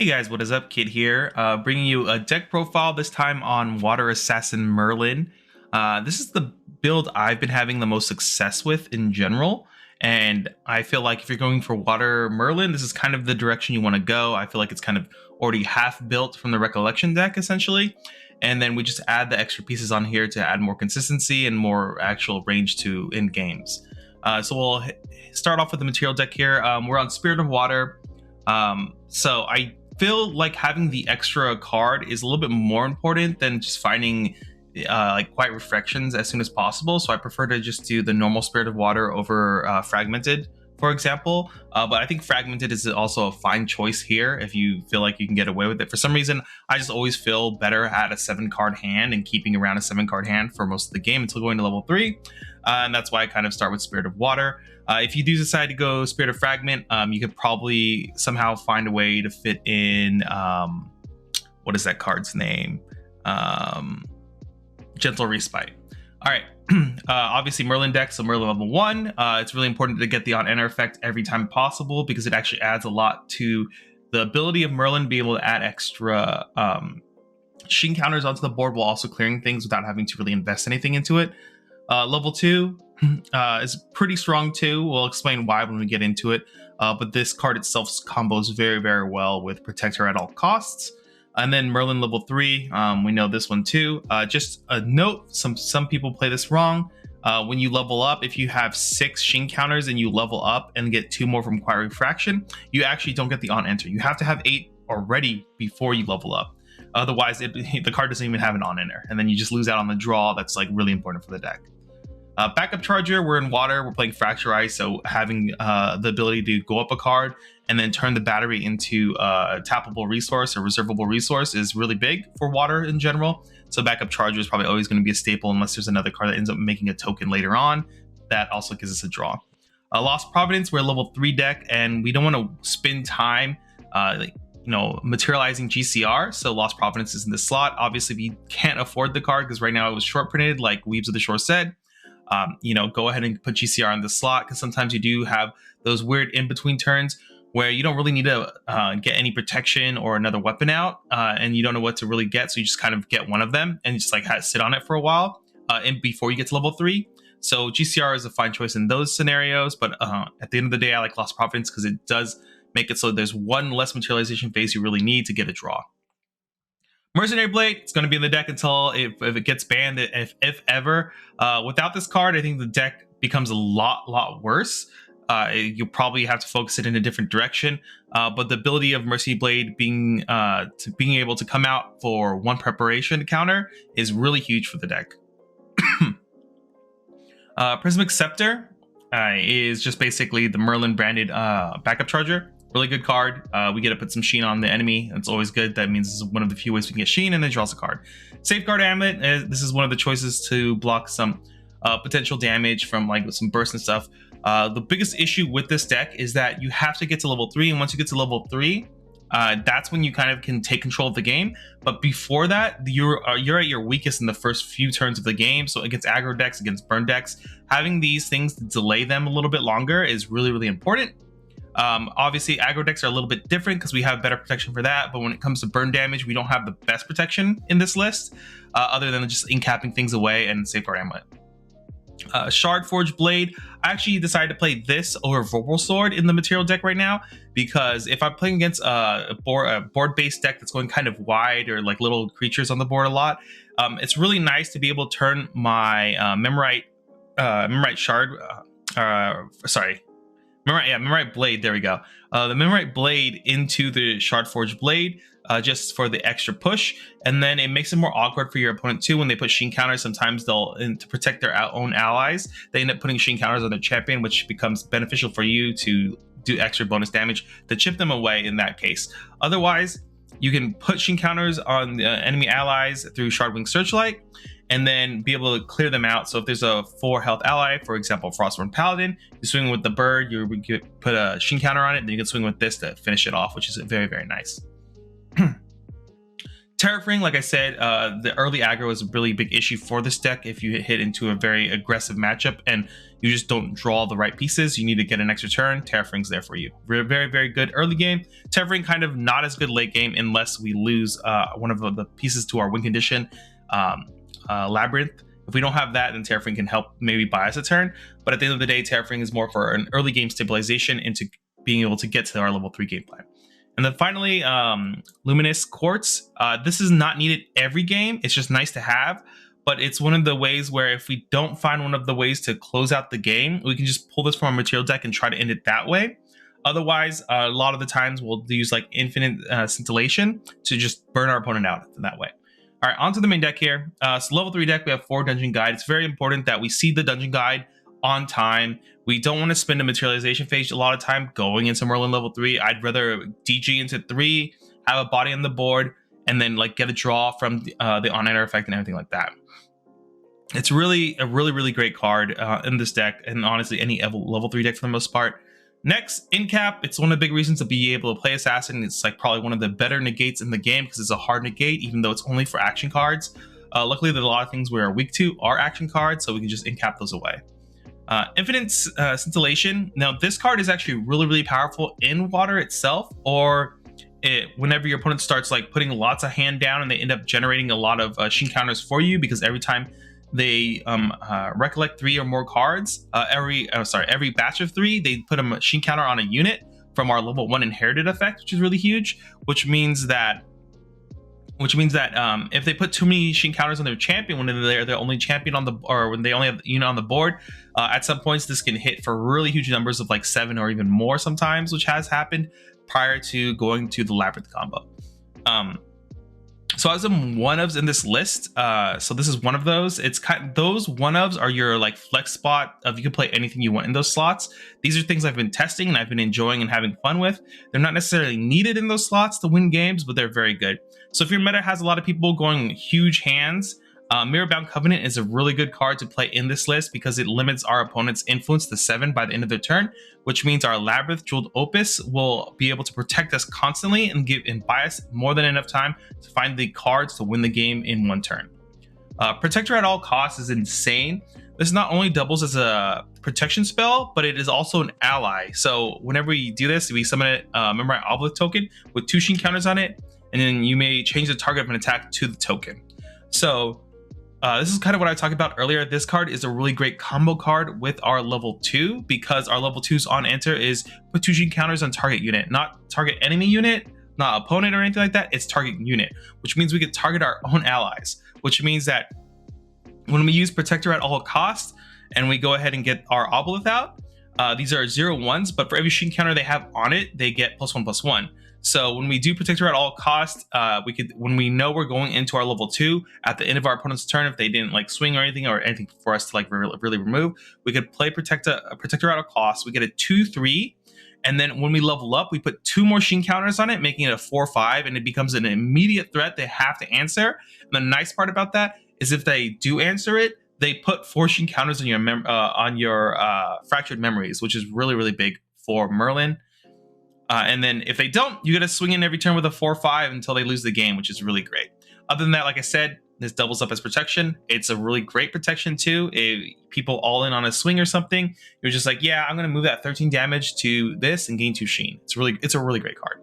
Hey guys, what is up? Kid here, bringing you a deck profile, this time on Water Assassin Merlin. This is the build I've been having the most success with in general, and I feel like if you're going for Water Merlin, this is kind of the direction you want to go. I feel like it's kind of already half built from the Recollection deck, essentially, and then we just add the extra pieces on here to add more consistency and more actual range to end games. So we'll start off with the material deck here. We're on Spirit of Water. So I feel like having the extra card is a little bit more important than just finding like quiet reflections as soon as possible. So I prefer to just do the normal Spirit of Water over Fragmented, for example. But I think Fragmented is also a fine choice here if you feel like you can get away with it. For some reason, I just always feel better at a 7-card hand and keeping around a 7-card hand for most of the game until going to level 3. And that's why I kind of start with Spirit of Water. If you do decide to go Spirit of Fragment, you could probably somehow find a way to fit in, what is that card's name? Gentle Respite. All right, obviously Merlin deck, so Merlin level 1. It's really important to get the on-enter effect every time possible because it actually adds a lot to the ability of Merlin to be able to add extra sheen counters onto the board while also clearing things without having to really invest anything into it. Level 2 is pretty strong too. We'll explain why when we get into it. But this card itself combos very, very well with Protector at all costs. And then Merlin level 3, we know this one too. Just a note, some people play this wrong. When you level up, if you have 6 sheen counters and you level up and get 2 more from Quiet Refraction, you actually don't get the on-enter. You have to have 8 already before you level up. Otherwise, the card doesn't even have an on-enter, and then you just lose out on the draw. That's like really important for the deck. Backup Charger, we're in Water, we're playing Fracture Ice, so having the ability to go up a card and then turn the battery into a tappable resource or reservable resource is really big for Water in general. So Backup Charger is probably always going to be a staple unless there's another card that ends up making a token later on. That also gives us a draw. Lost Providence, we're a level 3 deck, and we don't want to spend time materializing GCR, so Lost Providence is in this slot. Obviously, we can't afford the card because right now it was short printed, like Weaves of the Shore said. Go ahead and put GCR in the slot because sometimes you do have those weird in-between turns where you don't really need to get any protection or another weapon out, and you don't know what to really get, so you just kind of get one of them and just like sit on it for a while and before you get to level 3. So GCR is a fine choice in those scenarios, but at the end of the day, I like Lost Providence because it does make it so there's one less materialization phase you really need to get a draw. Mercenary Blade, it's going to be in the deck until if it gets banned, if ever. Without this card, I think the deck becomes a lot worse. You probably have to focus it in a different direction. But the ability of Mercy Blade being able to come out for 1 preparation counter is really huge for the deck. Prismatic Scepter is just basically the Merlin branded backup charger. Really good card. We get to put some sheen on the enemy. That's always good. That means this is one of the few ways we can get sheen, and then draws a card. Safeguard Amulet. This is one of the choices to block some potential damage from like some burst and stuff. The biggest issue with this deck is that you have to get to level 3, and once you get to level 3, that's when you kind of can take control of the game. But before that, you're at your weakest in the first few turns of the game. So against aggro decks, against burn decks, having these things to delay them a little bit longer is really, really important. Obviously aggro decks are a little bit different because we have better protection for that, but when it comes to burn damage, we don't have the best protection in this list, other than just incapping things away and Safeguard Amulet. Shard Forge Blade, I actually decided to play this over Vorpal Sword in the material deck right now, because if I'm playing against a board-based deck that's going kind of wide or like little creatures on the board a lot, it's really nice to be able to turn my Memorite Blade, there we go. The Memorite Blade into the Shard Forge Blade, just for the extra push, and then it makes it more awkward for your opponent too when they put sheen counters. Sometimes to protect their own allies, they end up putting sheen counters on their champion, which becomes beneficial for you to do extra bonus damage to chip them away in that case. Otherwise, you can put sheen counters on the enemy allies through Shardwing Searchlight, and then be able to clear them out. So if there's a 4 health ally, for example, Frostborn Paladin, you swing with the bird, you put a sheen counter on it, then you can swing with this to finish it off, which is very, very nice. Terrafring, like I said, the early aggro is a really big issue for this deck. If you hit into a very aggressive matchup and you just don't draw the right pieces, you need to get an extra turn. Terrafring's there for you. Very, very good early game. Terrafring kind of not as good late game unless we lose one of the pieces to our win condition, Labyrinth. If we don't have that, then Terrafring can help maybe buy us a turn. But at the end of the day, Terrafring is more for an early game stabilization into being able to get to our level 3 game plan. And then finally, Luminous Quartz. This is not needed every game. It's just nice to have. But it's one of the ways where if we don't find one of the ways to close out the game, we can just pull this from our material deck and try to end it that way. Otherwise, a lot of the times we'll use like infinite scintillation to just burn our opponent out that way. All right, on to the main deck here. So level 3 deck, we have 4 dungeon guide. It's very important that we see the dungeon guide on time. We don't want to spend a materialization phase a lot of time going into Merlin level 3. I'd rather DG into 3, have a body on the board, and then like get a draw from the on-enter effect and everything like that. It's really a really great card in this deck, and honestly any level 3 deck for the most part. Next, Incap. It's one of the big reasons to be able to play Assassin. It's like probably one of the better negates in the game because it's a hard negate, even though it's only for action cards. Luckily, there's a lot of things we're weak to are action cards, so we can just Incap those away. Infinite Scintillation. Now, this card is actually really powerful in water itself, or whenever your opponent starts like putting lots of hand down and they end up generating a lot of sheen counters for you, because every time they recollect 3 or more cards, every batch of 3, they put a machine counter on a unit from our level 1 inherited effect, which is really huge. Which means that if they put too many machine counters on their champion when they're the only champion on the, or when they only have the unit on the board, at some points this can hit for really huge numbers of like 7 or even more sometimes, which has happened prior to going to the Labyrinth combo. So I have some one-ofs in this list. So this is one of those. It's those one-ofs are your like flex spot of you can play anything you want in those slots. These are things I've been testing and I've been enjoying and having fun with. They're not necessarily needed in those slots to win games, but they're very good. So if your meta has a lot of people going huge hands, Mirrorbound Covenant is a really good card to play in this list because it limits our opponent's influence to 7 by the end of their turn, which means our Labyrinth Jeweled Opus will be able to protect us constantly and buy us more than enough time to find the cards to win the game in 1 turn. Protector at all costs is insane. This not only doubles as a protection spell, but it is also an ally. So whenever we do this, we summon a Memorial Obelisk token with 2 sheen counters on it, and then you may change the target of an attack to the token. So this is kind of what I talked about earlier. This card is a really great combo card with our level 2 because our level 2's on enter is put 2 sheen counters on target unit, not target enemy unit, not opponent or anything like that. It's target unit, which means we can target our own allies, which means that when we use Protector at all costs and we go ahead and get our Obelisk out, these are 0/1s, but for every sheen counter they have on it, they get +1/+1. So when we do Protector at all costs, when we know we're going into our level 2 at the end of our opponent's turn, if they didn't like swing or anything for us to like really remove, we could play Protector at all costs. We get a 2/3, and then when we level up, we put 2 more sheen counters on it, making it a 4/5, and it becomes an immediate threat they have to answer. And the nice part about that is if they do answer it, they put 4 sheen counters on your fractured memories, which is really big for Merlin. And then if they don't, you got to swing in every turn with a 4/5 until they lose the game, which is really great. Other than that, like I said, this doubles up as protection. It's a really great protection too. If people all in on a swing or something, you're just like, yeah, I'm going to move that 13 damage to this and gain 2 sheen. It's a really great card.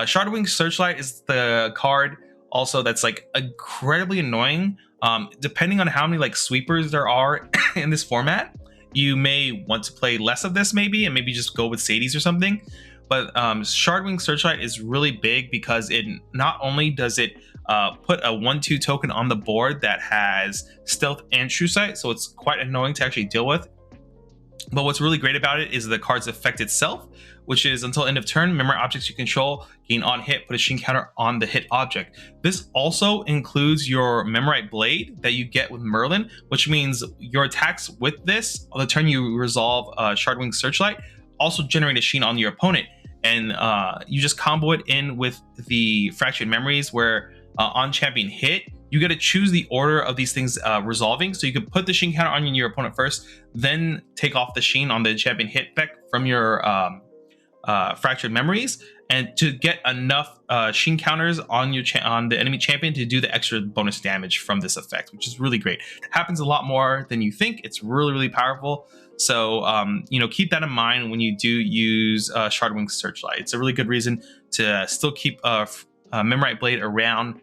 Shardwing Searchlight is the card also that's like incredibly annoying. Depending on how many like sweepers there are in this format, you may want to play less of this maybe, and maybe just go with Sadie's or something. But Shardwing Searchlight is really big because it not only does it put a 1/2 token on the board that has Stealth and True Sight, so it's quite annoying to actually deal with. But what's really great about it is the card's effect itself, which is until end of turn, memory objects you control gain on hit, put a sheen counter on the hit object. This also includes your Memorite Blade that you get with Merlin, which means your attacks with this on the turn you resolve Shardwing Searchlight also generate a sheen on your opponent, and you just combo it in with the Fractured Memories where on champion hit you get to choose the order of these things resolving, so you can put the sheen counter on your opponent first, then take off the sheen on the champion hit back from your fractured memories, and to get enough sheen counters on your on the enemy champion to do the extra bonus damage from this effect, which is really great. It happens a lot more than you think. It's really powerful. So keep that in mind when you do use Shardwing Searchlight. It's a really good reason to still keep Memorite Blade around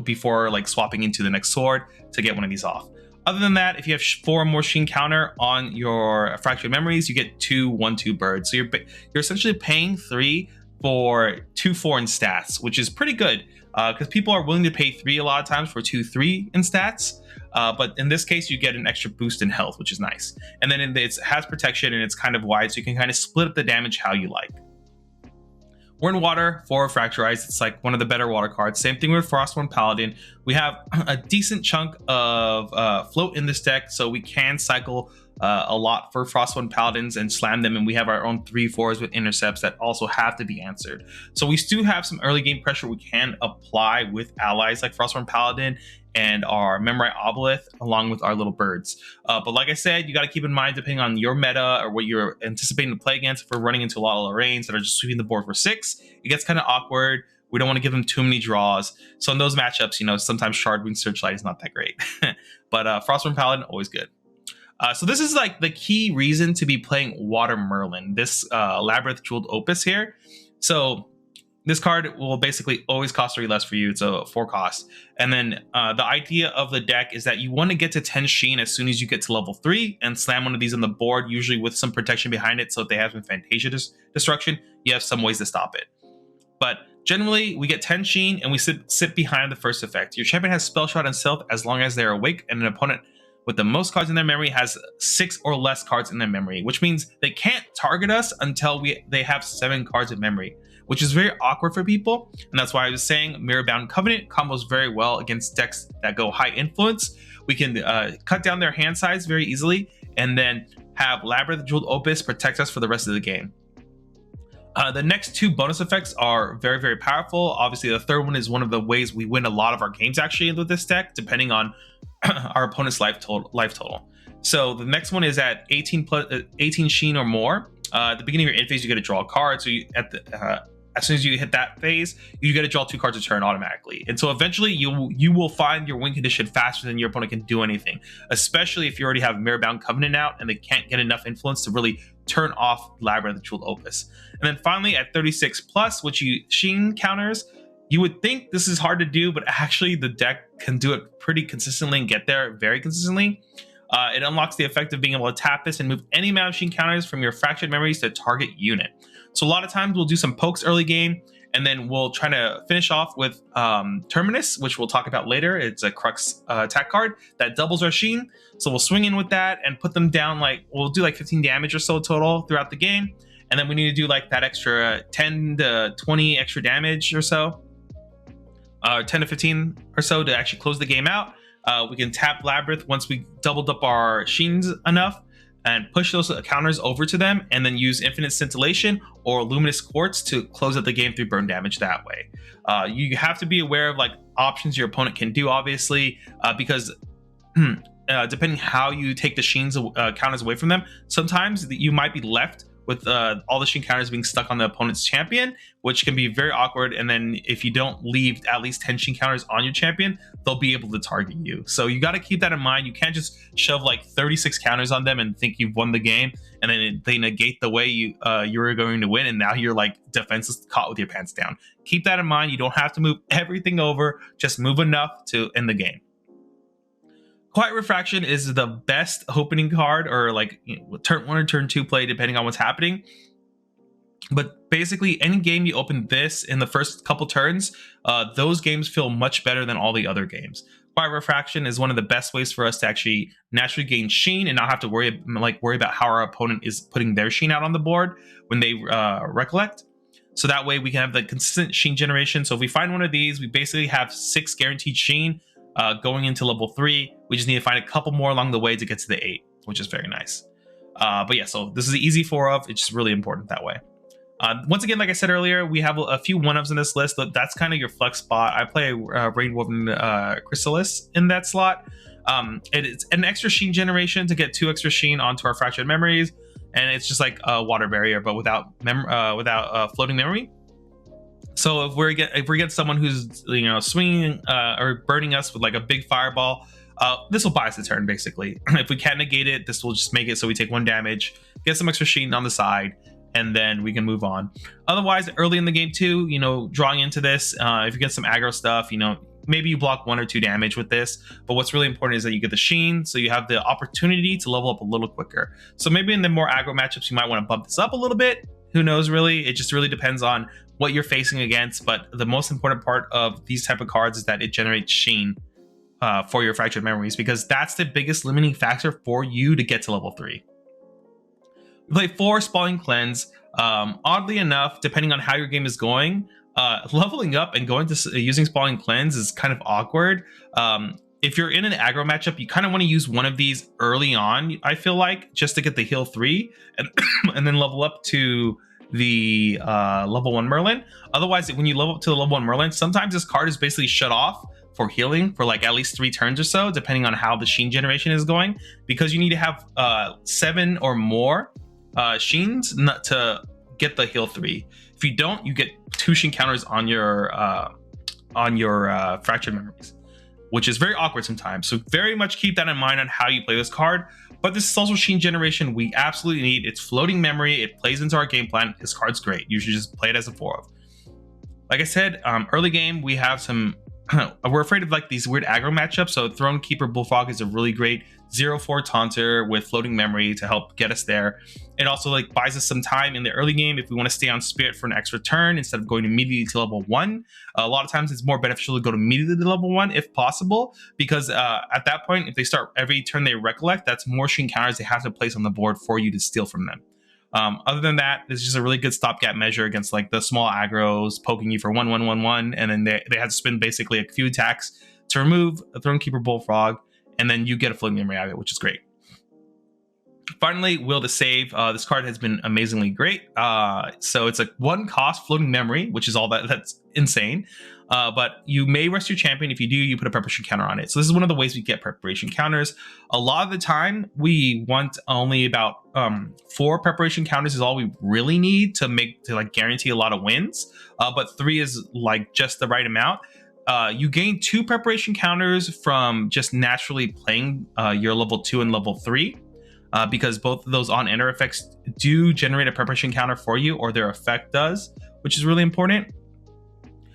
before like swapping into the next sword to get one of these off. Other than that, if you have 4 more sheen counter on your fractured memories, you get 2 1/2 birds. So you're essentially paying 3 for 2/4 in stats, which is pretty good because people are willing to pay 3 a lot of times for 2/3 in stats. But in this case, you get an extra boost in health, which is nice. And then it has protection and it's kind of wide, so you can kind of split up the damage how you like. We're in water for Fracturized. It's like one of the better water cards. Same thing with Frostborn Paladin. We have a decent chunk of float in this deck, so we can cycle a lot for Frostborn Paladins and slam them, and we have our own 3/4s with intercepts that also have to be answered. So we do have some early game pressure we can apply with allies like Frostborn Paladin and our Memorite Obelisk, along with our little birds. But like I said, you got to keep in mind, depending on your meta or what you're anticipating to play against, if we're running into a lot of Lorraines that are just sweeping the board for 6, it gets kind of awkward. We don't want to give them too many draws. So in those matchups, sometimes Shardwing Searchlight is not that great. But Frostborn Paladin, always good. So this is like the key reason to be playing Water Merlin, this Labyrinth Jeweled Opus here. So this card will basically always cost 3 less for you. It's a 4 cost. And then the idea of the deck is that you want to get to 10 sheen as soon as you get to level 3 and slam one of these on the board, usually with some protection behind it. So if they have some Fantasia destruction, you have some ways to stop it. But generally, we get 10 sheen and we sit behind the first effect. Your champion has Spell Shot and Stealth as long as they're awake, and an opponent with the most cards in their memory has 6 or less cards in their memory, which means they can't target us until they have 7 cards in memory, which is very awkward for people. And that's why I was saying Mirror-Bound Covenant combos very well against decks that go high influence. We can cut down their hand size very easily, and then have Labyrinth Jeweled Opus protect us for the rest of the game. The next 2 bonus effects are very powerful. Obviously, the third one is one of the ways we win a lot of our games actually with this deck, depending on our opponent's life total. So the next one is at 18 sheen or more. At the beginning of your end phase, you get to draw a card. So as soon as you hit that phase, you get to draw 2 cards a turn automatically. And so eventually you will find your win condition faster than your opponent can do anything, especially if you already have Mirror-Bound Covenant out and they can't get enough influence to really turn off Labyrinth Jeweled Opus. And then finally at 36 plus, which you sheen counters, you would think this is hard to do, but actually the deck can do it pretty consistently and get there very consistently. It unlocks the effect of being able to tap this and move any amount of sheen counters from your fractured memories to target unit. So a lot of times we'll do some pokes early game, and then we'll try to finish off with Terminus, which we'll talk about later. It's a Crux attack card that doubles our sheen. So we'll swing in with that and put them down, we'll do 15 damage or so total throughout the game. And then we need to do that extra 10 to 20 extra damage or so, 10 to 15 or so to actually close the game out. We can tap Labyrinth once we doubled up our sheens enough and push those counters over to them, and then use Infinite Scintillation or Luminous Quartz to close out the game through burn damage that way. You have to be aware of options your opponent can do, obviously, because depending how you take the sheens counters away from them, sometimes you might be left with all the sheen counters being stuck on the opponent's champion, which can be very awkward. And then if you don't leave at least 10 sheen counters on your champion, they'll be able to target you. So you got to keep that in mind. You can't just shove 36 counters on them and think you've won the game, and then they negate the way you were going to win, and now you're defenseless, caught with your pants down. Keep that in mind. You don't have to move everything over, just move enough to end the game. Quiet Refraction is the best opening card, or turn 1 or turn 2 play, depending on what's happening. But basically, any game you open this in the first couple turns, those games feel much better than all the other games. Quiet Refraction is one of the best ways for us to actually naturally gain sheen and not have to worry about how our opponent is putting their sheen out on the board when they recollect. So that way we can have the consistent sheen generation. So if we find one of these, we basically have 6 guaranteed sheen. Going into level 3, we just need to find a couple more along the way to get to the 8, which is very nice. But yeah, so this is the easy 4-of. It's just really important that way. Once again, like I said earlier, we have a few 1-ofs in this list. That's kind of your flex spot. I play Rainwoven Chrysalis in that slot. It's an extra sheen generation to get 2 extra sheen onto our fractured memories. and it's just like a water barrier, but without floating memory. So if we get someone who's swinging or burning us with like a big fireball, this will buy us a turn basically. If we can't negate it, this will just make it so we take 1 damage, get some extra sheen on the side, and then we can move on. Otherwise, early in the game too, drawing into this, if you get some aggro stuff, maybe you block 1 or 2 damage with this. But what's really important is that you get the sheen, so you have the opportunity to level up a little quicker. So maybe in the more aggro matchups, you might want to bump this up a little bit. Who knows, really? It just really depends on what you're facing against. But the most important part of these type of cards is that it generates sheen for your fractured memories, because that's the biggest limiting factor for you to get to level 3. We play 4 Spalling Cleanse. Oddly enough, depending on how your game is going, leveling up and going to using Spalling Cleanse is kind of awkward. If you're in an aggro matchup, you kind of want to use one of these early on, I feel like, just to get the heal 3 and and then level up to the level 1 Merlin. Otherwise, when you level up to the level 1 Merlin, sometimes this card is basically shut off for healing for like at least 3 turns or so, depending on how the sheen generation is going, because you need to have 7 or more sheens to get the heal 3. If you don't, you get 2 sheen counters on your fractured memories, which is very awkward sometimes. So very much keep that in mind on how you play this card. But this is also sheen generation we absolutely need. It's floating memory. It plays into our game plan. This card's great. You should just play it as a 4 of. Like I said, early game, we have some... we're afraid of like these weird aggro matchups. So Throne Keeper Bullfrog is a really great 0/4 taunter with floating memory to help get us there. It also like buys us some time in the early game if we want to stay on Spirit for an extra turn instead of going immediately to level 1. A lot of times it's more beneficial to go immediately to level 1 if possible, because at that point, if they start every turn they recollect, that's more sheen counters they have to place on the board for you to steal from them. Other than that, it's just a really good stopgap measure against like the small aggros poking you for 1/1/1/1, and then they had to spend basically a few attacks to remove a Thronekeeper Bullfrog, and then you get a floating memory out of it, which is great. Finally, Will to Save. This card has been amazingly great. So it's a 1 cost floating memory, which is all that's insane. But you may rest your champion. If you do, you put a preparation counter on it. So this is one of the ways we get preparation counters. A lot of the time, we want only about 4 preparation counters is all we really need to like guarantee a lot of wins. But 3 is like just the right amount. You gain 2 preparation counters from just naturally playing your level 2 and level 3. Because both of those on-enter effects do generate a preparation counter for you, or their effect does, which is really important.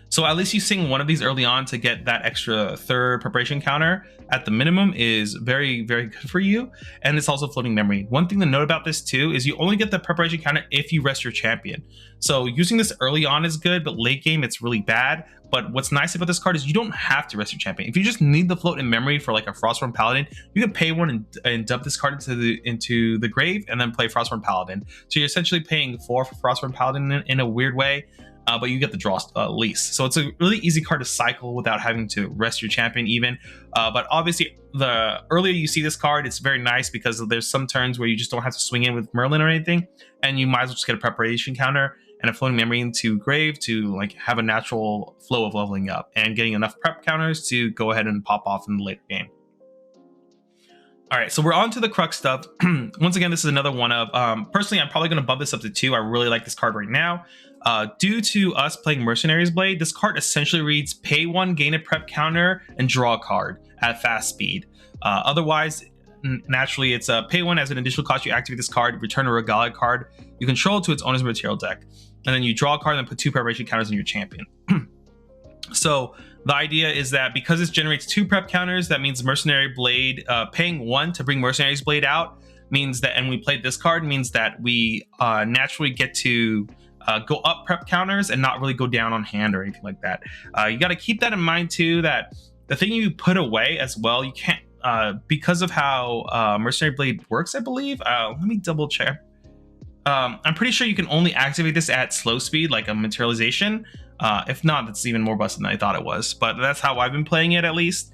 So at least you sing one of these early on to get that extra 3rd preparation counter at the minimum is very, very good for you. And it's also floating memory. One thing to note about this too is you only get the preparation counter if you rest your champion. So using this early on is good, but late game it's really bad. But what's nice about this card is you don't have to rest your champion. If you just need the float in memory for like a Frostborn Paladin, you can pay 1 and dump this card into the grave and then play Frostborn Paladin. So you're essentially paying 4 for Frostborn Paladin in a weird way. But you get the draw at least. So it's a really easy card to cycle without having to rest your champion even. But obviously, the earlier you see this card, it's very nice because there's some turns where you just don't have to swing in with Merlin or anything. And you might as well just get a preparation counter and a floating memory into grave to like have a natural flow of leveling up and getting enough prep counters to go ahead and pop off in the later game. All right, so we're on to the Crux stuff. Once again, this is another one of, personally, I'm probably going to bump this up to 2. I really like this card right now. Due to us playing Mercenary's Blade, this card essentially reads pay 1, gain a prep counter, and draw a card at fast speed. Otherwise, naturally, it's pay 1 as an additional cost. You activate this card, return a Regalia card you control to its owner's material deck. And then you draw a card and put 2 preparation counters on your champion. So the idea is that because this generates 2 prep counters, that means Mercenary Blade, paying 1 to bring Mercenary's Blade out means that, and we played this card, means that we naturally get to go up prep counters and not really go down on hand or anything like that. You got to keep that in mind too, that the thing you put away as well, you can't, because of how Mercenary Blade works, I believe. Let me double check. I'm pretty sure you can only activate this at slow speed, like a materialization. If not, that's even more busted than I thought it was. But that's how I've been playing it, at least.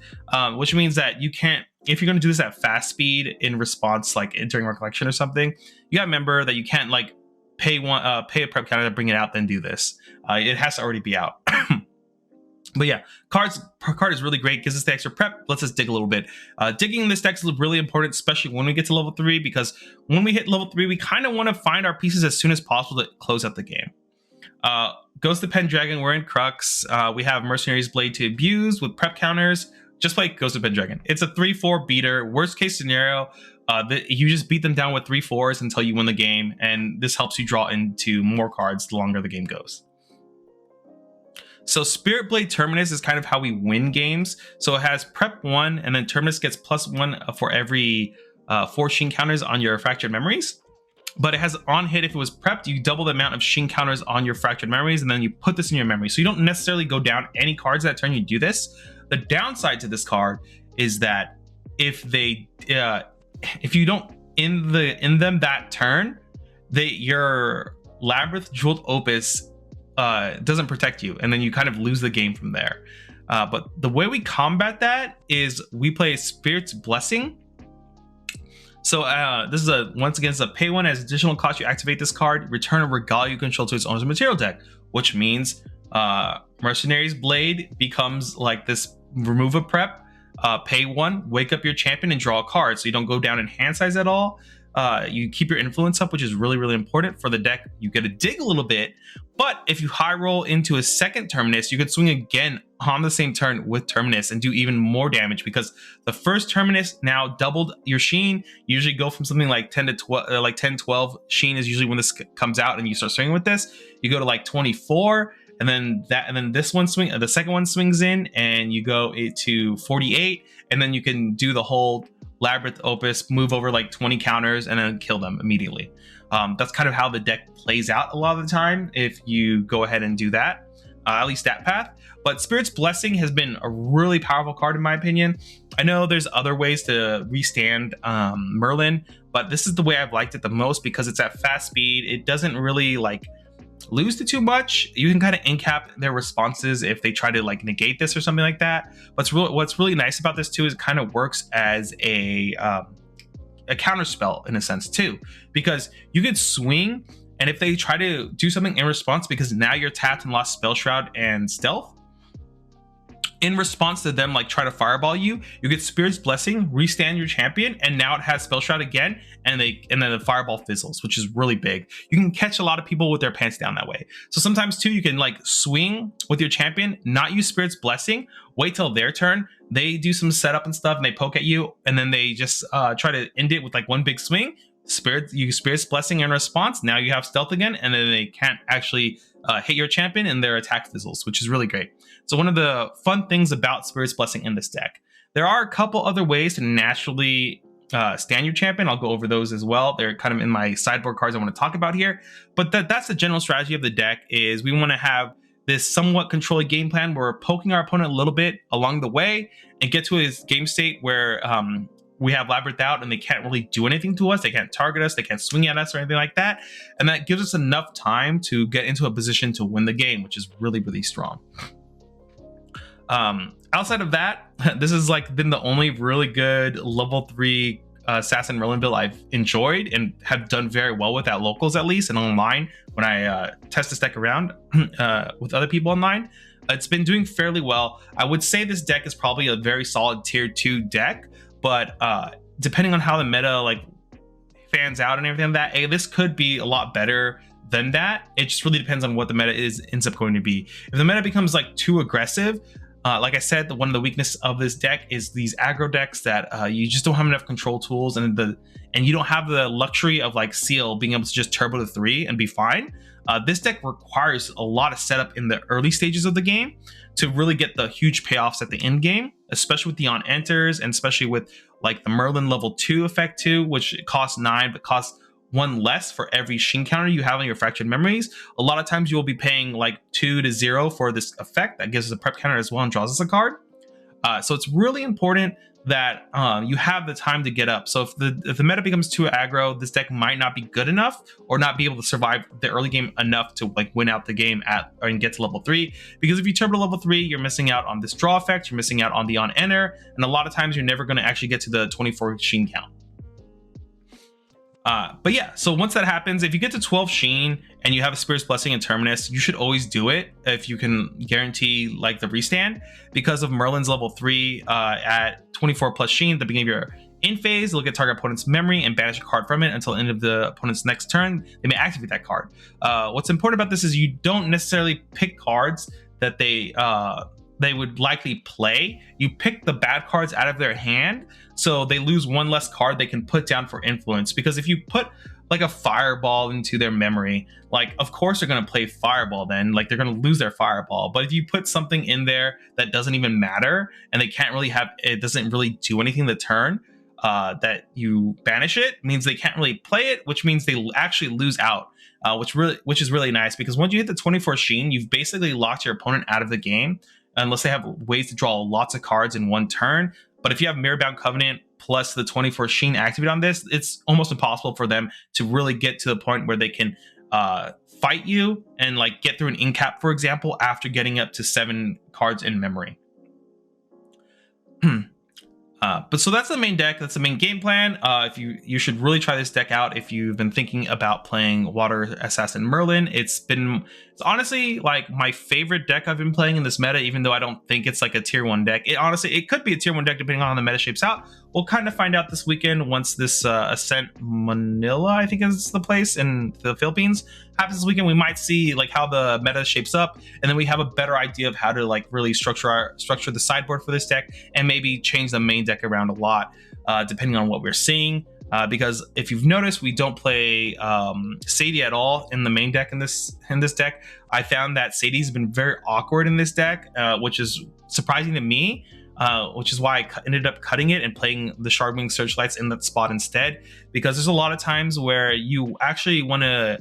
Which means that you can't, if you're going to do this at fast speed in response, like during recollection or something, you got to remember that you can't like pay a prep counter to bring it out, then do this. It has to already be out. But yeah, per card is really great. Gives us the extra prep. Lets us dig a little bit. Digging this deck is really important, especially when we get to level 3, because when we hit level 3, we kind of want to find our pieces as soon as possible to close out the game. Ghost of Pendragon, we're in Crux. We have Mercenary's Blade to abuse with prep counters, just like Ghost of Pendragon. It's a 3-4 beater. Worst case scenario, you just beat them down with 3-4s until you win the game, and this helps you draw into more cards the longer the game goes. So Spirit Blade Terminus is kind of how we win games. So it has prep 1, and then Terminus gets +1 for every 4 Sheen counters on your Fractured Memories. But it has on hit, if it was prepped, you double the amount of Sheen counters on your Fractured Memories, and then you put this in your memory. So you don't necessarily go down any cards that turn you do this. The downside to this card is that if you don't in them that turn, your Labyrinth Jeweled Opus doesn't protect you, and then you kind of lose the game from there. But the way we combat that is we play Spirit's Blessing. So this is once again, it's a pay 1 as additional cost. You activate this card, return a Regalia you control to its owner's material deck, which means Mercenary's Blade becomes like this remove a prep, pay 1, wake up your champion, and draw a card. So you don't go down in hand size at all. You keep your influence up, which is really, really important for the deck. You get to dig a little bit, but if you high roll into a second Terminus, you could swing again on the same turn with Terminus and do even more damage, because the first Terminus now doubled your Sheen. You usually go from something like 10 to 12, like 10, 12 Sheen is usually when this comes out and you start swinging with this. You go to like 24, and then this one the second one swings in, and you go to 48, and then you can do the whole Labyrinth Opus, move over like 20 counters, and then kill them immediately. That's kind of how the deck plays out a lot of the time if you go ahead and do that, at least that path. But Spirit's Blessing has been a really powerful card in my opinion. I know there's other ways to restand Merlin, but this is the way I've liked it the most because it's at fast speed. It doesn't really like lose to too much. You can kind of incap their responses if they try to like negate this or something like that. What's really nice about this too is it kind of works as a counter spell in a sense too, because you could swing, and if they try to do something in response, because now you're tapped and lost Spell Shroud and Stealth, in response to them like try to fireball you, you get Spirit's Blessing, restand your champion, and now it has Spell Shroud again, and then the fireball fizzles, which is really big. You can catch a lot of people with their pants down that way. So sometimes too, you can like swing with your champion, not use Spirit's Blessing, wait till their turn, they do some setup and stuff, and they poke at you, and then they just try to end it with like one big swing. Spirit's Blessing in response, now you have stealth again, and then they can't actually hit your champion, and their attack fizzles, which is really great. So one of the fun things about Spirit's Blessing in this deck, there are a couple other ways to naturally stand your champion. I'll go over those as well. They're kind of in my sideboard cards I want to talk about here. But that's the general strategy of the deck, is we want to have this somewhat controlled game plan where we're poking our opponent a little bit along the way and get to his game state where we have Labyrinth out and they can't really do anything to us. They can't target us. They can't swing at us or anything like that. And that gives us enough time to get into a position to win the game, which is really, really strong. Outside of that, this has like been the only really good level 3 Assassin Merlin build I've enjoyed and have done very well with at locals, at least, and online when I test this deck around with other people online. It's been doing fairly well. I would say this deck is probably a very solid tier 2 deck, but depending on how the meta like fans out and everything like that, this could be a lot better than that. It just really depends on what the meta ends up going to be. If the meta becomes like too aggressive, like I said, one of the weaknesses of this deck is these aggro decks that you just don't have enough control tools, and you don't have the luxury of like Seal being able to just turbo to 3 and be fine. This deck requires a lot of setup in the early stages of the game to really get the huge payoffs at the end game, especially with the on enters, and especially with like the Merlin level 2 effect too, which costs 9 but costs 1 less for every Sheen counter you have on your Fractured Memories. A lot of times you will be paying like 2 to 0 for this effect that gives us a prep counter as well and draws us a card. So it's really important that you have the time to get up. So if the meta becomes too aggro, this deck might not be good enough or not be able to survive the early game enough to like win out the game and get to level 3. Because if you turbo to level 3, you're missing out on this draw effect, you're missing out on the on enter, and a lot of times you're never going to actually get to the 24 Sheen count. But yeah, so once that happens, if you get to 12 Sheen and you have a Spirit's Blessing and Terminus, you should always do it if you can guarantee like the restand, because of Merlin's level 3 at 24 plus Sheen at the beginning of your in phase. Look at target opponent's memory and banish a card from it until the end of the opponent's next turn. They may activate that card. What's important about this is you don't necessarily pick cards that they would likely play. You pick the bad cards out of their hand, so they lose one less card they can put down for influence. Because if you put like a fireball into their memory, like of course they're going to play fireball, then like they're going to lose their fireball. But if you put something in there that doesn't even matter and they can't really have, it doesn't really do anything the turn that you banish, it means they can't really play it, which means they actually lose out. Which is really nice, because once you hit the 24 Sheen, you've basically locked your opponent out of the game, unless they have ways to draw lots of cards in one turn. But if you have Mirrorbound Covenant plus the 24 Sheen activate on this, it's almost impossible for them to really get to the point where they can fight you and like get through an incap, for example, after getting up to 7 cards in memory. But so that's the main deck. That's the main game plan. If you should really try this deck out if you've been thinking about playing Water Assassin Merlin. It's honestly like my favorite deck I've been playing in this meta, even though I don't think it's like a tier 1 deck. It could be a tier 1 deck depending on how the meta shapes out. We'll kind of find out this weekend once this Ascent Manila, I think is the place in the Philippines, happens this weekend. We might see like how the meta shapes up, and then we have a better idea of how to like really structure the sideboard for this deck, and maybe change the main deck around a lot depending on what we're seeing. Because if you've noticed, we don't play Sadie at all in the main deck in this deck. I found that Sadie's been very awkward in this deck, which is surprising to me. Which is why I ended up cutting it and playing the Shardwing Searchlights in that spot instead, because there's a lot of times where you actually want to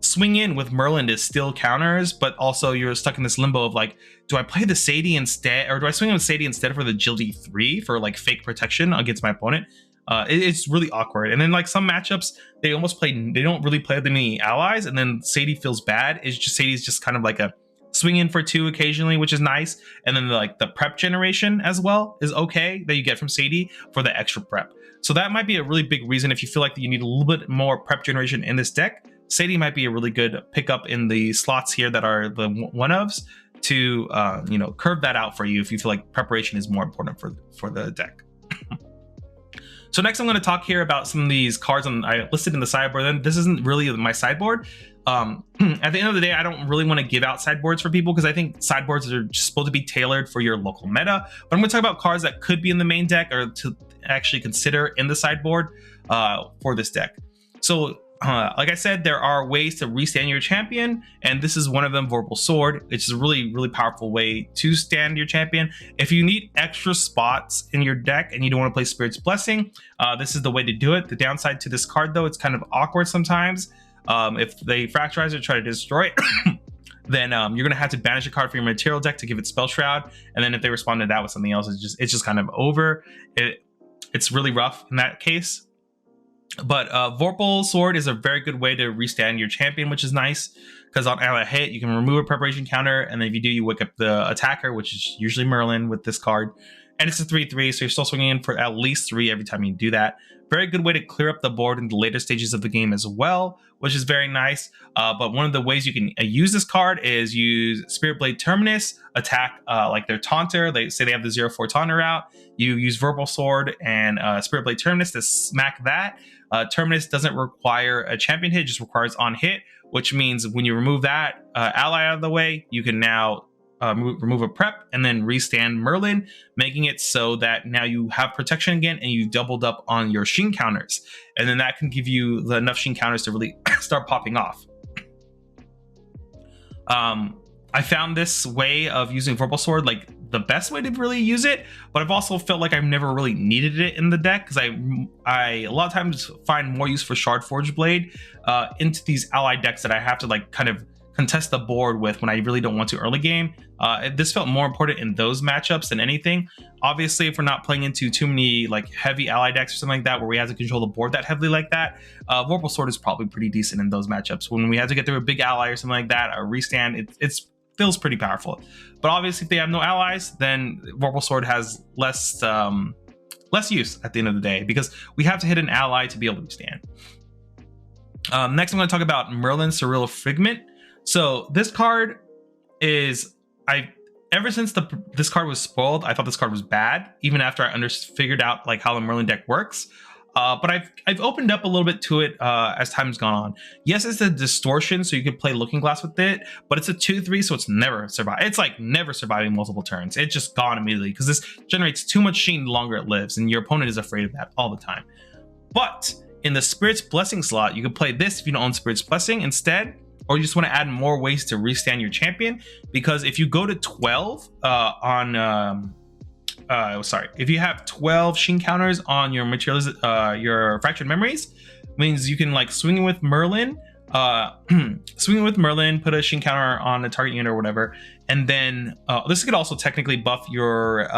swing in with Merlin to steal counters, but also you're stuck in this limbo of like, do I play the Sadie instead, or do I swing in with Sadie instead for the Jildy 3 for like fake protection against my opponent? It's really awkward. And then like some matchups, they don't really play with any allies, and then Sadie feels bad. Sadie's just kind of like a swing in for 2 occasionally, which is nice. And then like the prep generation as well is okay that you get from Sadie for the extra prep. So that might be a really big reason. If you feel like you need a little bit more prep generation in this deck, Sadie might be a really good pickup in the slots here that are the one-ofs to curve that out for you if you feel like preparation is more important for the deck. So next I'm going to talk here about some of these cards I listed in the sideboard. Then this isn't really my sideboard. At the end of the day, I don't really want to give out sideboards for people, because I think sideboards are just supposed to be tailored for your local meta. But I'm going to talk about cards that could be in the main deck or to actually consider in the sideboard for this deck. So like I said, there are ways to restand your champion, and this is one of them, Vorpal Sword. It's a really, really powerful way to stand your champion. If you need extra spots in your deck and you don't want to play Spirit's Blessing, this is the way to do it. The downside to this card, though, it's kind of awkward sometimes. If they fracturize it, try to destroy it, then you're going to have to banish a card from your material deck to give it Spell Shroud. And then if they respond to that with something else, it's just kind of over. It's really rough in that case. But Vorpal Sword is a very good way to restand your champion, which is nice, because on ally hit, you can remove a preparation counter, and then if you do, you wake up the attacker, which is usually Merlin with this card. And it's a 3/3, so you're still swinging in for at least 3 every time you do that. Very good way to clear up the board in the later stages of the game as well, which is very nice. But one of the ways you can use this card is use Spirit Blade Terminus, attack like their Taunter. They say they have the 0/4 Taunter out. You use Vorpal Sword and Spirit Blade Terminus to smack that. Terminus doesn't require a champion hit, just requires on hit, which means when you remove that ally out of the way, you can now remove a prep and then restand Merlin, making it so that now you have protection again and you doubled up on your Sheen counters. And then that can give you enough Sheen counters to really start popping off. I found this way of using Vorpal Sword like the best way to really use it, but I've also felt like I've never really needed it in the deck, because I a lot of times find more use for Shard Forge Blade into these ally decks that I have to like kind of contest the board with when I really don't want to early game. This felt more important in those matchups than anything. Obviously, if we're not playing into too many like heavy ally decks or something like that, where we have to control the board that heavily like that, Vorpal Sword is probably pretty decent in those matchups. When we have to get through a big ally or something like that, or restand, it feels pretty powerful. But obviously, if they have no allies, then Vorpal Sword has less less use at the end of the day, because we have to hit an ally to be able to stand. Next, I'm going to talk about Merlin Surreal Figment. So this card is, ever since this card was spoiled, I thought this card was bad, even after I figured out like how the Merlin deck works. But I've opened up a little bit to it as time's gone on. Yes, it's a distortion, so you could play Looking Glass with it, but it's a 2/3, so it's never survive. It's like never surviving multiple turns. It's just gone immediately because this generates too much sheen the longer it lives, and your opponent is afraid of that all the time. But in the Spirit's Blessing slot, you could play this if you don't own Spirit's Blessing instead, or you just want to add more ways to restand your champion. Because if you go to 12 if you have 12 sheen counters on your your Fractured Memories, means you can like swing with Merlin, put a sheen counter on a target unit or whatever, and then this could also technically buff your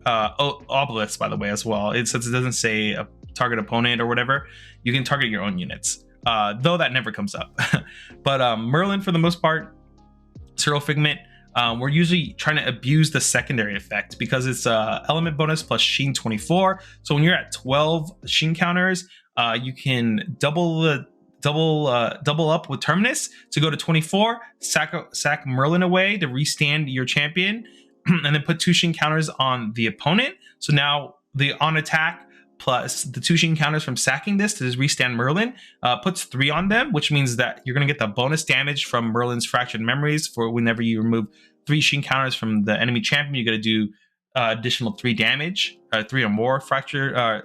Opus, by the way, as well. Since it doesn't say a target opponent or whatever, you can target your own units, though that never comes up. But Merlin, for the most part, Surreal Figment, we're usually trying to abuse the secondary effect because it's element bonus plus sheen 24. So when you're at 12 sheen counters, you can double up with Terminus to go to 24, sack Merlin away to restand your champion, and then put 2 sheen counters on the opponent. So now the on attack plus the 2 sheen counters from sacking this to restand Merlin puts 3 on them, which means that you're going to get the bonus damage from Merlin's Fractured Memories. For whenever you remove 3 sheen counters from the enemy champion, you're going to do additional 3 damage, 3 or more fracture.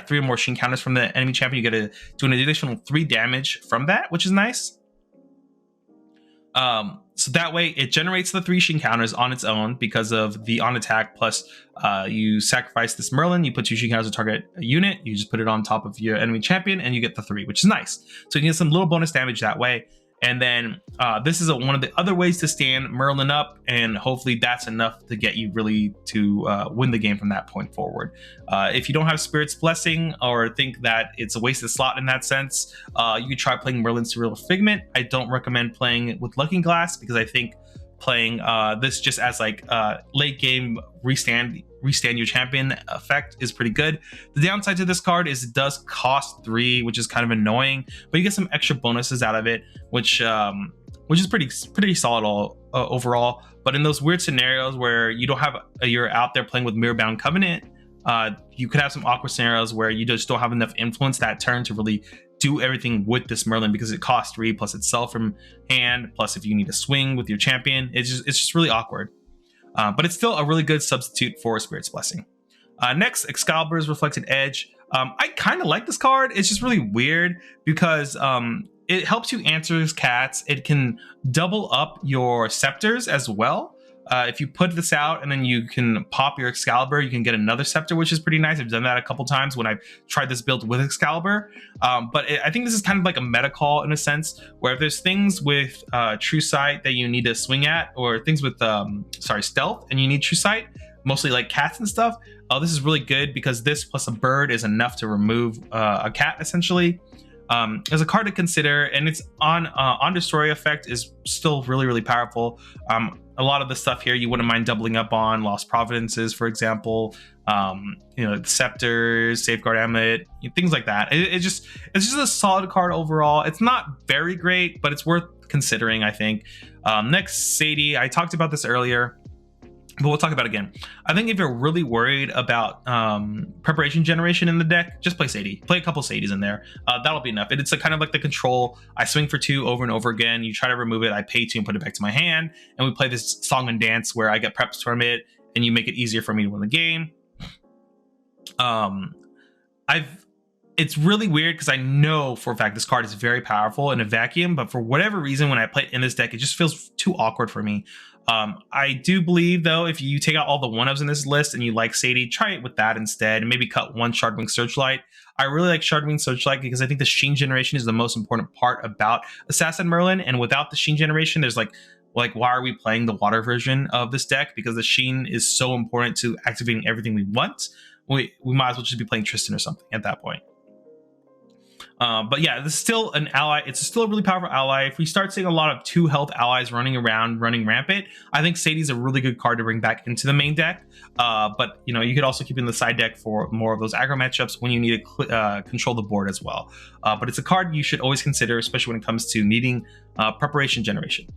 3 or more sheen counters from the enemy champion. You get to do an additional 3 damage from that, which is nice. So that way it generates the 3 sheen counters on its own because of the on attack, plus you sacrifice this Merlin, you put 2 sheen counters to target a unit, you just put it on top of your enemy champion, and you get the 3, which is nice. So you get some little bonus damage that way. And then this is one of the other ways to stand Merlin up, and hopefully that's enough to get you really to win the game from that point forward. If you don't have Spirit's Blessing or think that it's a wasted slot in that sense, you could try playing Merlin Surreal Figment. I don't recommend playing it with Looking Glass because I think playing this just as like late game restand your champion effect is pretty good. The downside to this card is it does cost 3, which is kind of annoying, but you get some extra bonuses out of it, which is pretty solid overall. But in those weird scenarios where you don't have you're out there playing with Mirrorbound Covenant, you could have some awkward scenarios where you just don't have enough influence that turn to really do everything with this Merlin, because it costs 3 plus itself from hand, plus if you need to swing with your champion, it's just really awkward. But it's still a really good substitute for Spirit's Blessing. Next, Excalibur's Reflected Edge. I kind of like this card. It's just really weird because it helps you answer cats. It can double up your scepters as well. If you put this out and then you can pop your Excalibur, you can get another scepter, which is pretty nice. I've done that a couple times when I've tried this build with Excalibur. I think this is kind of like a meta call in a sense, where if there's things with True Sight that you need to swing at, or things with Stealth and you need True Sight, mostly like cats and stuff, this is really good because this plus a bird is enough to remove a cat essentially. As a card to consider, and it's on Destroy effect is still really powerful. A lot of the stuff here you wouldn't mind doubling up on. Lost Providences, for example, Scepters, Safeguard Amulet, things like that. It's just a solid card overall. It's not very great, but it's worth considering, I think. Next, Sadie. I talked about this earlier, but we'll talk about it again. I think if you're really worried about preparation generation in the deck, just play Sadie. Play a couple Sadies in there. That'll be enough. It's kind of like the control. I swing for 2 over and over again. You try to remove it. I pay 2 and put it back to my hand. And we play this song and dance where I get preps from it, and you make it easier for me to win the game. It's really weird because I know for a fact this card is very powerful in a vacuum, but for whatever reason, when I play it in this deck, it just feels too awkward for me. I do believe, though, if you take out all the 1-ofs in this list and you like Sadie, try it with that instead, and maybe cut 1 Shardwing Searchlight. I really like Shardwing Searchlight because I think the Sheen generation is the most important part about Assassin Merlin, and without the Sheen generation, there's like why are we playing the water version of this deck? Because the Sheen is so important to activating everything we want. We might as well just be playing Tristan or something at that point. But yeah, this is still an ally. It's still a really powerful ally. If we start seeing a lot of 2 health allies running around, running rampant, I think Sadie's a really good card to bring back into the main deck. But you know, you could also keep it in the side deck for more of those aggro matchups when you need to control the board as well. But it's a card you should always consider, especially when it comes to needing preparation generation.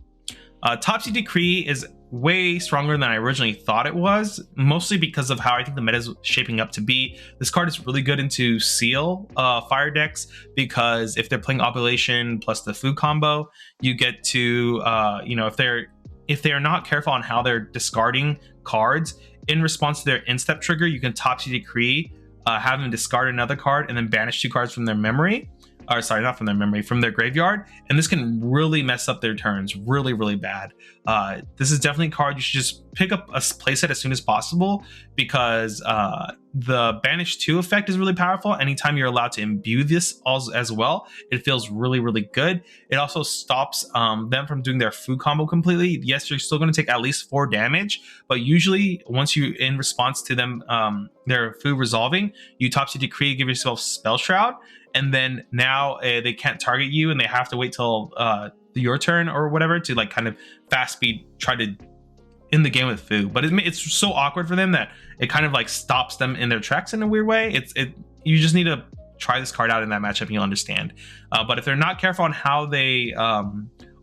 Topsy Decree is way stronger than I originally thought it was, mostly because of how I think the meta is shaping up to be. This card is really good into seal fire decks, because if they're playing Ovulation plus the food combo, you get to you know, if they're not careful on how they're discarding cards in response to their instep trigger, you can Topsy Decree, have them discard another card and then banish 2 cards from their memory. Or sorry, not from their memory, from their graveyard, and this can really mess up their turns really, really bad. This is definitely a card you should just pick up a playset as soon as possible, because the Banish 2 effect is really powerful. Anytime you're allowed to imbue this as well, it feels really, really good. It also stops them from doing their food combo completely. Yes, you're still going to take at least 4 damage, but usually once you, in response to them, their food resolving, you Topsy Decree, give yourself Spell Shroud, and then now they can't target you and they have to wait till your turn or whatever to like kind of fast speed try to end the game with food. But it's so awkward for them that it kind of like stops them in their tracks in a weird way. You just need to try this card out in that matchup and you'll understand. But if they're not careful on how they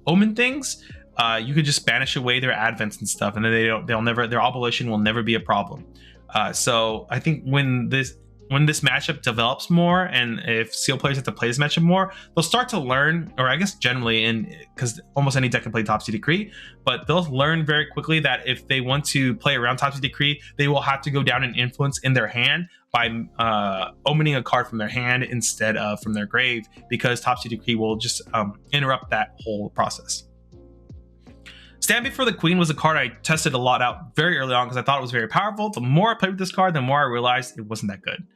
omen things, you could just banish away their advents and stuff, and then their Ovulation will never be a problem. So I think when this matchup develops more, and if seal players have to play this matchup more, they'll start to learn, or I guess generally, because almost any deck can play Topsy Decree, but they'll learn very quickly that if they want to play around Topsy Decree, they will have to go down an influence in their hand by opening a card from their hand instead of from their grave, because Topsy Decree will just interrupt that whole process. Stand Before the Queen was a card I tested a lot out very early on because I thought it was very powerful. The more I played with this card, the more I realized it wasn't that good.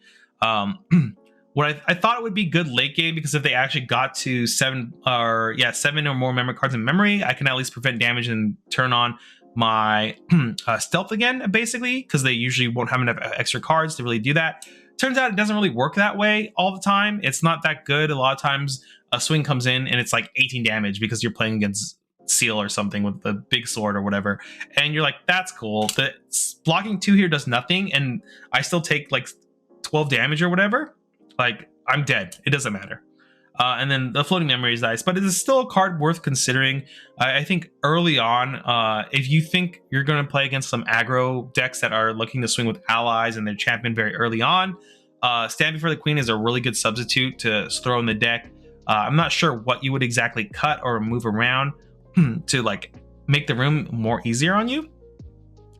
What I thought it would be good late game, because if they actually got to 7 or more memory cards in memory, I can at least prevent damage and turn on my stealth again, basically, because they usually won't have enough extra cards to really do that. Turns out it doesn't really work that way all the time. It's not that good. A lot of times a swing comes in and it's like 18 damage because you're playing against Seal or something with the big sword or whatever, and you're like, that's cool. The blocking 2 here does nothing, and I still take like 12 damage or whatever. Like, I'm dead. It doesn't matter. And then the floating memory is nice, but it is still a card worth considering. I think early on, if you think you're going to play against some aggro decks that are looking to swing with allies and their champion very early on, Stand Before the Queen is a really good substitute to throw in the deck. I'm not sure what you would exactly cut or move around to like make the room more easier on you,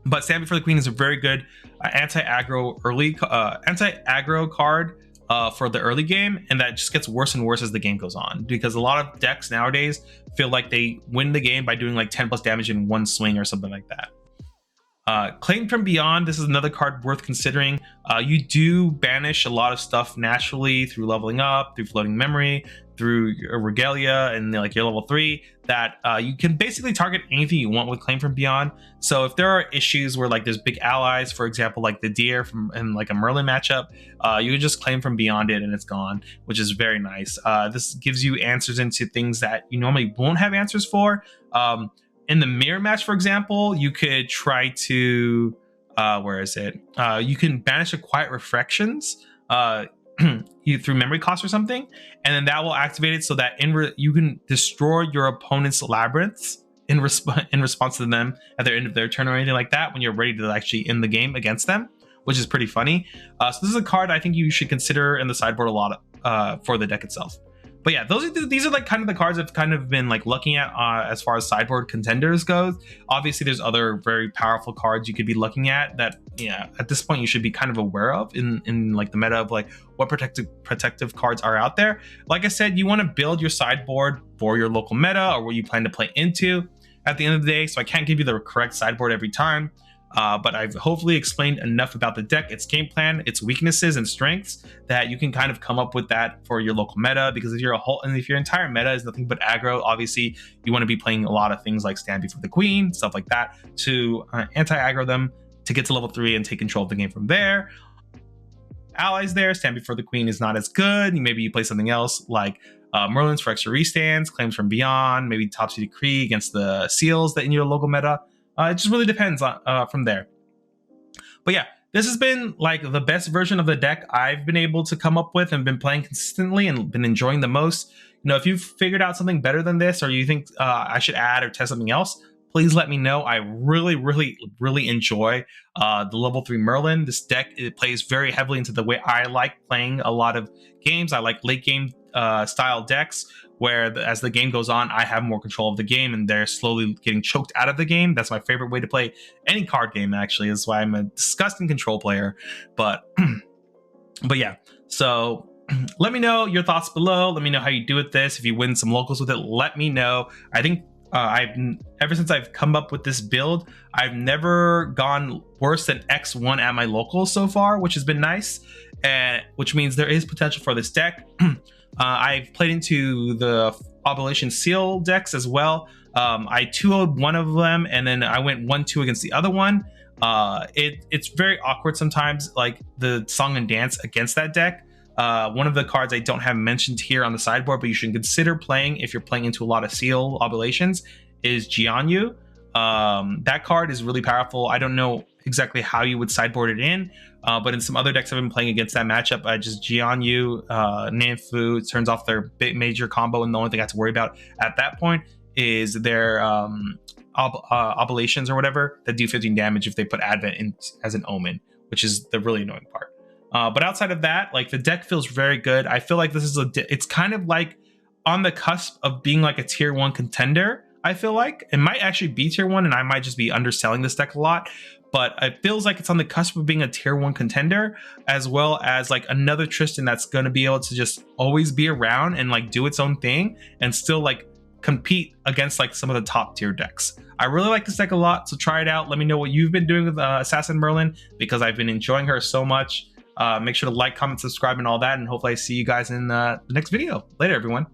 but Stand Before the Queen is a very good anti-aggro card for the early game, and that just gets worse and worse as the game goes on, because a lot of decks nowadays feel like they win the game by doing like 10 plus damage in one swing or something like that. Claim from Beyond, this is another card worth considering. You do banish a lot of stuff naturally through leveling up, through floating memory, through Regalia, and like your level 3, that you can basically target anything you want with Claim from Beyond. So if there are issues where like there's big allies, for example, like the deer in like a Merlin matchup, you can just Claim from Beyond it and it's gone, which is very nice. This gives you answers into things that you normally won't have answers for. In the mirror match, for example, you could try to you can banish a Quiet Reflections through memory cost or something, and then that will activate it so that you can destroy your opponent's labyrinths in response to them at the end of their turn or anything like that when you're ready to actually end the game against them, which is pretty funny. So this is a card I think you should consider in the sideboard a lot for the deck itself. But yeah, these are like kind of the cards I've kind of been like looking at as far as sideboard contenders goes. Obviously, there's other very powerful cards you could be looking at that, yeah, at this point you should be kind of aware of in like the meta of like what protective cards are out there. Like I said, you want to build your sideboard for your local meta or what you plan to play into at the end of the day. So I can't give you the correct sideboard every time. But I've hopefully explained enough about the deck, its game plan, its weaknesses and strengths, that you can kind of come up with that for your local meta. Because if your entire meta is nothing but aggro, obviously you want to be playing a lot of things like Stand Before the Queen, stuff like that, to anti-aggro them to get to level 3 and take control of the game from there. allies there. Stand Before the Queen is not as good. Maybe you play something else like Merlin's for extra restands, Claims from Beyond, maybe Topsy Decree against the seals that in your local meta. It just really depends on from there. But yeah, this has been like the best version of the deck I've been able to come up with and been playing consistently and been enjoying the most. You know, if you've figured out something better than this, or you think I should add or test something else, please let me know. I really, really, really enjoy the level 3 Merlin. This deck, it plays very heavily into the way I like playing a lot of games. I like late game style decks where as the game goes on, I have more control of the game and they're slowly getting choked out of the game. That's my favorite way to play any card game, actually. Is why I'm a disgusting control player. But yeah, so let me know your thoughts below. Let me know how you do with this. If you win some locals with it, let me know. I think ever since I've come up with this build, I've never gone worse than X1 at my locals so far, which has been nice, and which means there is potential for this deck. I've played into the Obligation Seal decks as well. I 2-0'd one of them, and then I went 1-2 against the other one. It's very awkward sometimes, like the Song and Dance against that deck. One of the cards I don't have mentioned here on the sideboard, but you should consider playing if you're playing into a lot of Seal Oblations, is Jianyu. That card is really powerful. I don't know exactly how you would sideboard it in, but in some other decks I've been playing against that matchup, I just Jianyu, Nanfu turns off their big major combo, and the only thing I have to worry about at that point is their Oblations or whatever that do 15 damage if they put Advent in as an Omen, which is the really annoying part. But outside of that, like the deck feels very good. I feel like this is it's kind of like on the cusp of being like a tier 1 contender. I feel like it might actually be tier 1, and I might just be underselling this deck a lot. But it feels like it's on the cusp of being a tier 1 contender, as well as like another Tristan that's going to be able to just always be around and like do its own thing and still like compete against like some of the top tier decks. I really like this deck a lot, so try it out. Let me know what you've been doing with Assassin Merlin, because I've been enjoying her so much. Make sure to like, comment, subscribe, and all that, and hopefully I see you guys in the next video. Later, everyone.